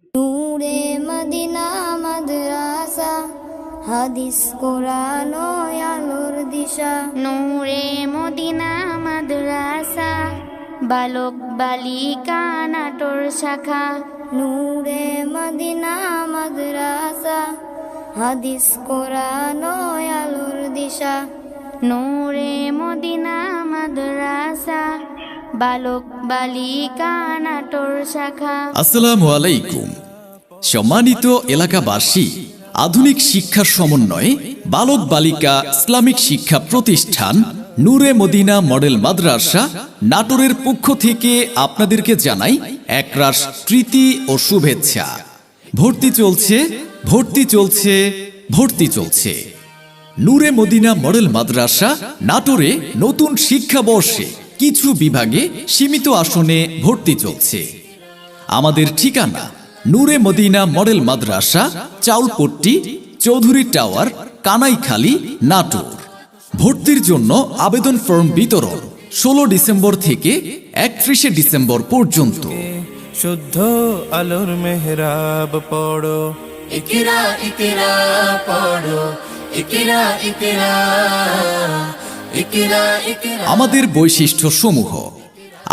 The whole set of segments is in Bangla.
নূরে মদিনা মাদ্রাসা, হাদিস কোরআন ও আলোর দিশা। নূরে মদিনা মাদ্রাসা, বালক বালিকা নাটোর শাখা। নূরে মদিনা মাদ্রাসা, হাদিস কোরআন ও আলোর দিশা। নূরে মদিনা মাদ্রাসা, বালক বালিকা নাটোর শাখা। আসসালামু আলাইকুম। সম্মানিত এলাকাবাসী, আধুনিক শিক্ষার সমন্বয়ে বালক বালিকা ইসলামিক শিক্ষা প্রতিষ্ঠান নূরে মদিনা মডেল মাদ্রাসা নাটোরের পক্ষ থেকে আপনাদেরকে জানাই একরাশ প্রীতি ও শুভেচ্ছা। ভর্তি চলছে, ভর্তি চলছে, ভর্তি চলছে। নূরে মদিনা মডেল মাদ্রাসা নাটোরে নতুন শিক্ষাবর্ষে কিছু বিভাগে সীমিত আসনে ভর্তি চলছে। আমাদের ঠিকানা নূরে মদিনা মডেল মাদ্রাসা, চাউলপট্টি, চৌধুরী টাওয়ার, কানাইখালী, নাটোর। ভর্তির জন্য আবেদন ফর্ম বিতরণ 16 ডিসেম্বর থেকে 31 ডিসেম্বর পর্যন্ত। শুদ্ধ আলোর মেহরাব পড়ো, ইকরা ইকরা পড়ো, ইকরা ইকরা, ইকরা ইকরা। আমাদের বৈশিষ্ট্য সমূহ: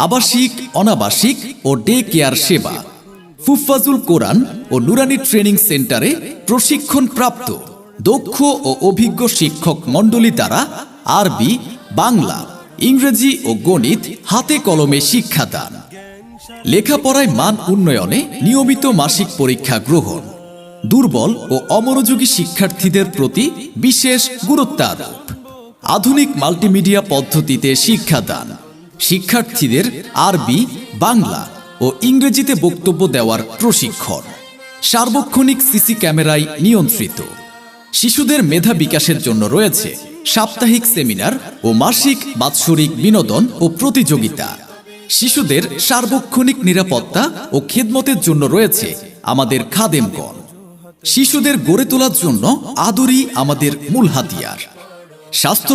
আবাসিক, অনাবাসিক ও ডে কেয়ার সেবা, ফুফাজুল কোরআন ও নুরানি ট্রেনিং সেন্টারে প্রশিক্ষণ প্রাপ্ত দক্ষ ও অভিজ্ঞ শিক্ষক মণ্ডলী দ্বারা আরবি, বাংলা, ইংরেজি ও গণিত হাতে কলমে শিক্ষাদান। লেখাপড়ায় মান উন্নয়নে নিয়মিত মাসিক পরীক্ষা গ্রহণ। দুর্বল ও অমনোযোগী শিক্ষার্থীদের প্রতি বিশেষ গুরুত্ব আরোপ। আধুনিক মাল্টিমিডিয়া পদ্ধতিতে শিক্ষাদান। শিক্ষার্থীদের আরবি, বাংলা ও ইংরেজিতে বক্তব্য দেওয়ার প্রশিক্ষণ। সার্বক্ষণিক সিসি ক্যামেরায় নিয়ন্ত্রিত। শিশুদের মেধা বিকাশের জন্য রয়েছে সাপ্তাহিক সেমিনার ও মাসিক বাৎসরিক বিনোদন ও প্রতিযোগিতা। শিশুদের সার্বক্ষণিক নিরাপত্তা ও খেদমতের জন্য রয়েছে আমাদের খাদেমগণ। শিশুদের গড়ে তোলার জন্য আদরই আমাদের মূল হাতিয়ার। স্বাস্থ্য